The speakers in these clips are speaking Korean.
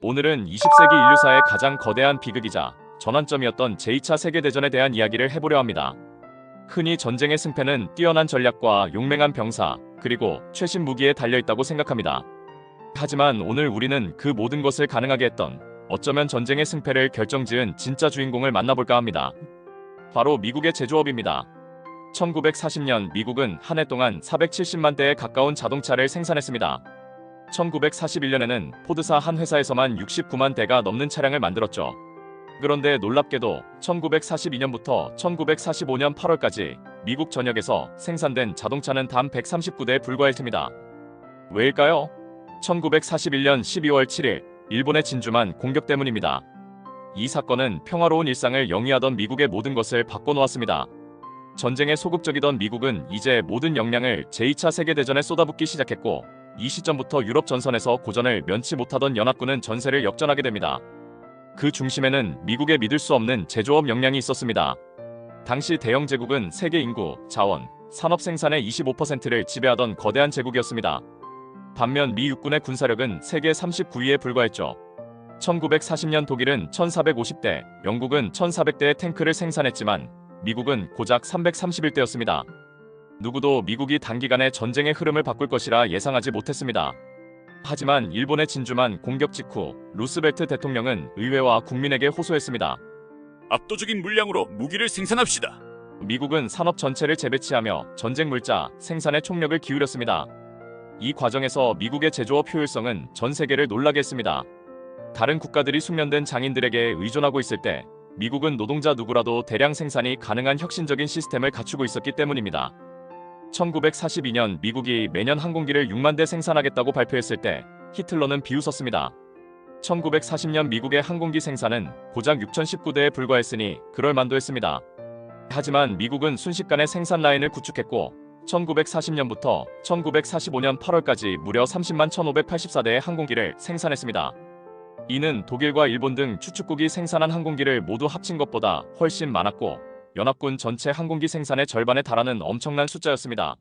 오늘은 20세기 인류사의 가장 거대한 비극이자 전환점이었던 제2차 세계대전에 대한 이야기를 해보려 합니다. 흔히 전쟁의 승패는 뛰어난 전략과 용맹한 병사, 그리고 최신 무기에 달려있다고 생각합니다. 하지만 오늘 우리는 그 모든 것을 가능하게 했던, 어쩌면 전쟁의 승패를 결정지은 진짜 주인공을 만나볼까 합니다. 바로 미국의 제조업입니다. 1940년 미국은 한 해 동안 470만 대에 가까운 자동차를 생산했습니다. 1941년에는 포드사 한 회사에서만 69만 대가 넘는 차량을 만들었죠. 그런데 놀랍게도 1942년부터 1945년 8월까지 미국 전역에서 생산된 자동차는 단 139대에 불과했습니다. 왜일까요? 1941년 12월 7일 일본의 진주만 공격 때문입니다. 이 사건은 평화로운 일상을 영위하던 미국의 모든 것을 바꿔놓았습니다. 전쟁에 소극적이던 미국은 이제 모든 역량을 제2차 세계대전에 쏟아붓기 시작했고, 이 시점부터 유럽 전선에서 고전을 면치 못하던 연합군은 전세를 역전하게 됩니다. 그 중심에는 미국의 믿을 수 없는 제조업 역량이 있었습니다. 당시 대영 제국은 세계 인구, 자원, 산업 생산의 25%를 지배하던 거대한 제국이었습니다. 반면 미 육군의 군사력은 세계 39위에 불과했죠. 1940년 독일은 1450대, 영국은 1400대의 탱크를 생산했지만 미국은 고작 331대였습니다. 누구도 미국이 단기간에 전쟁의 흐름을 바꿀 것이라 예상하지 못했습니다. 하지만 일본의 진주만 공격 직후 루스벨트 대통령은 의회와 국민에게 호소했습니다. 압도적인 물량으로 무기를 생산합시다. 미국은 산업 전체를 재배치하며 전쟁 물자 생산에 총력을 기울였습니다. 이 과정에서 미국의 제조업 효율성은 전 세계를 놀라게 했습니다. 다른 국가들이 숙련된 장인들에게 의존하고 있을 때 미국은 노동자 누구라도 대량 생산이 가능한 혁신적인 시스템을 갖추고 있었기 때문입니다. 1942년 미국이 매년 항공기를 6만 대 생산하겠다고 발표했을 때 히틀러는 비웃었습니다. 1940년 미국의 항공기 생산은 고작 6019대에 불과했으니 그럴 만도 했습니다. 하지만 미국은 순식간에 생산 라인을 구축했고 1940년부터 1945년 8월까지 무려 30만 1584대의 항공기를 생산했습니다. 이는 독일과 일본 등 추축국이 생산한 항공기를 모두 합친 것보다 훨씬 많았고 연합군 전체 항공기 생산의 절반에 달하는 엄청난 숫자였습니다.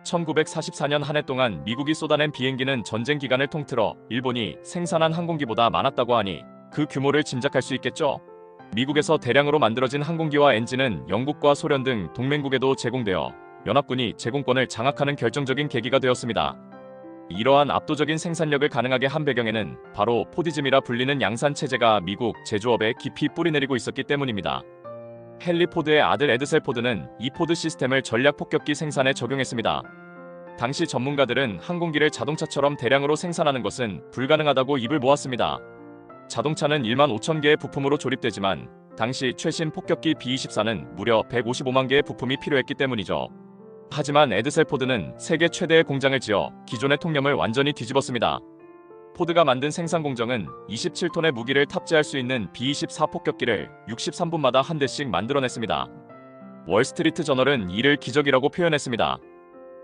1944년 한 해 동안 미국이 쏟아낸 비행기는 전쟁 기간을 통틀어 일본이 생산한 항공기보다 많았다고 하니 그 규모를 짐작할 수 있겠죠? 미국에서 대량으로 만들어진 항공기와 엔진은 영국과 소련 등 동맹국에도 제공되어 연합군이 제공권을 장악하는 결정적인 계기가 되었습니다. 이러한 압도적인 생산력을 가능하게 한 배경에는 바로 포디즘이라 불리는 양산 체제가 미국 제조업에 깊이 뿌리내리고 있었기 때문입니다. 헨리 포드의 아들 에드셀 포드는 이 포드 시스템을 전략 폭격기 생산에 적용했습니다. 당시 전문가들은 항공기를 자동차처럼 대량으로 생산하는 것은 불가능하다고 입을 모았습니다. 자동차는 1만 5천 개의 부품으로 조립되지만 당시 최신 폭격기 B-24는 무려 155만 개의 부품이 필요했기 때문이죠. 하지만 에드셀 포드는 세계 최대의 공장을 지어 기존의 통념을 완전히 뒤집었습니다. 포드가 만든 생산 공정은 27톤의 무기를 탑재할 수 있는 B-24 폭격기를 63분마다 한 대씩 만들어냈습니다. 월스트리트 저널은 이를 기적이라고 표현했습니다.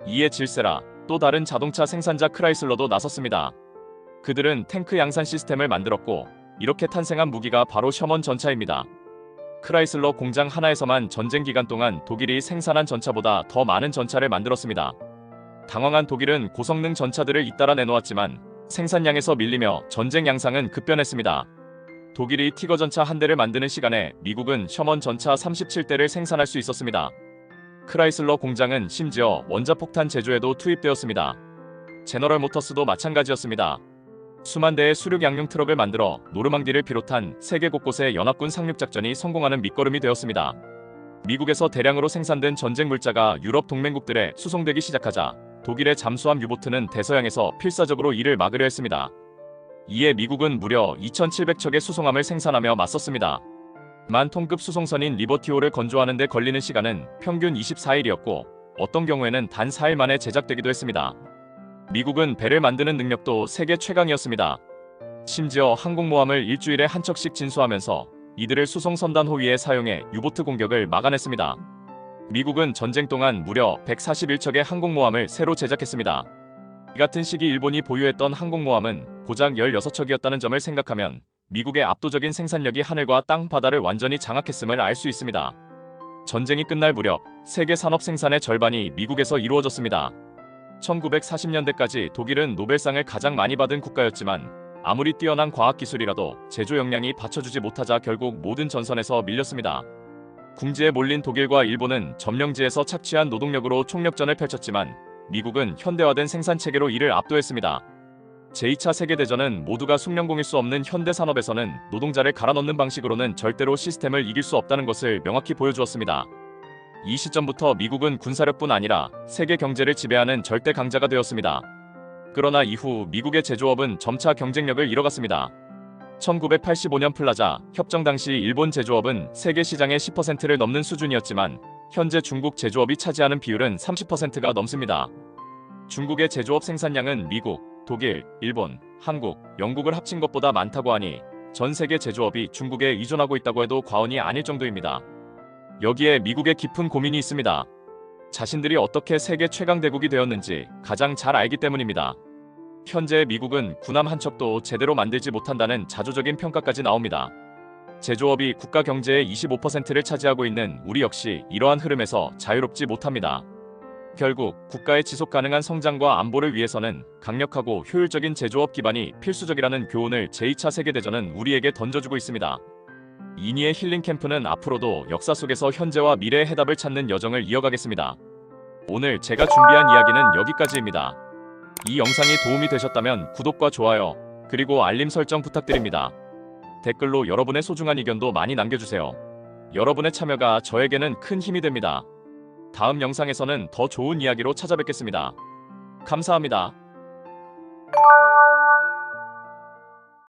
이에 질세라 또 다른 자동차 생산자 크라이슬러도 나섰습니다. 그들은 탱크 양산 시스템을 만들었고 이렇게 탄생한 무기가 바로 셔먼 전차입니다. 크라이슬러 공장 하나에서만 전쟁 기간 동안 독일이 생산한 전차보다 더 많은 전차를 만들었습니다. 당황한 독일은 고성능 전차들을 잇따라 내놓았지만 생산량에서 밀리며 전쟁 양상은 급변했습니다. 독일이 티거 전차 한 대를 만드는 시간에 미국은 셔먼 전차 37대를 생산할 수 있었습니다. 크라이슬러 공장은 심지어 원자폭탄 제조에도 투입되었습니다. 제너럴 모터스도 마찬가지였습니다. 수만 대의 수륙 양용 트럭을 만들어 노르망디를 비롯한 세계 곳곳의 연합군 상륙작전이 성공하는 밑거름이 되었습니다. 미국에서 대량으로 생산된 전쟁 물자가 유럽 동맹국들에 수송되기 시작하자 독일의 잠수함 유보트는 대서양에서 필사적으로 이를 막으려 했습니다. 이에 미국은 무려 2,700척의 수송함을 생산하며 맞섰습니다. 만 톤급 수송선인 리버티오를 건조하는 데 걸리는 시간은 평균 24일이었고 어떤 경우에는 단 4일 만에 제작되기도 했습니다. 미국은 배를 만드는 능력도 세계 최강이었습니다. 심지어 항공모함을 일주일에 한 척씩 진수하면서 이들을 수송선단 호위에 사용해 유보트 공격을 막아냈습니다. 미국은 전쟁 동안 무려 141척의 항공모함을 새로 제작했습니다. 이 같은 시기 일본이 보유했던 항공모함은 고작 16척이었다는 점을 생각하면 미국의 압도적인 생산력이 하늘과 땅 바다를 완전히 장악했음을 알 수 있습니다. 전쟁이 끝날 무렵 세계 산업 생산의 절반이 미국에서 이루어졌습니다. 1940년대까지 독일은 노벨상을 가장 많이 받은 국가였지만 아무리 뛰어난 과학기술이라도 제조 역량이 받쳐주지 못하자 결국 모든 전선에서 밀렸습니다. 궁지에 몰린 독일과 일본은 점령지에서 착취한 노동력으로 총력전을 펼쳤지만 미국은 현대화된 생산체계로 이를 압도했습니다. 제2차 세계대전은 모두가 숙련공일 수 없는 현대 산업에서는 노동자를 갈아넣는 방식으로는 절대로 시스템을 이길 수 없다는 것을 명확히 보여주었습니다. 이 시점부터 미국은 군사력뿐 아니라 세계 경제를 지배하는 절대 강자가 되었습니다. 그러나 이후 미국의 제조업은 점차 경쟁력을 잃어갔습니다. 1985년 플라자 협정 당시 일본 제조업은 세계 시장의 10%를 넘는 수준이었지만 현재 중국 제조업이 차지하는 비율은 30%가 넘습니다. 중국의 제조업 생산량은 미국, 독일, 일본, 한국, 영국을 합친 것보다 많다고 하니 전 세계 제조업이 중국에 의존하고 있다고 해도 과언이 아닐 정도입니다. 여기에 미국의 깊은 고민이 있습니다. 자신들이 어떻게 세계 최강 대국이 되었는지 가장 잘 알기 때문입니다. 현재 미국은 군함 한 척도 제대로 만들지 못한다는 자조적인 평가까지 나옵니다. 제조업이 국가 경제의 25%를 차지하고 있는 우리 역시 이러한 흐름에서 자유롭지 못합니다. 결국 국가의 지속 가능한 성장과 안보를 위해서는 강력하고 효율적인 제조업 기반이 필수적이라는 교훈을 제2차 세계대전은 우리에게 던져주고 있습니다. 이니의 힐링 캠프는 앞으로도 역사 속에서 현재와 미래의 해답을 찾는 여정을 이어가겠습니다. 오늘 제가 준비한 이야기는 여기까지입니다. 이 영상이 도움이 되셨다면 구독과 좋아요, 그리고 알림 설정 부탁드립니다. 댓글로 여러분의 소중한 의견도 많이 남겨주세요. 여러분의 참여가 저에게는 큰 힘이 됩니다. 다음 영상에서는 더 좋은 이야기로 찾아뵙겠습니다. 감사합니다.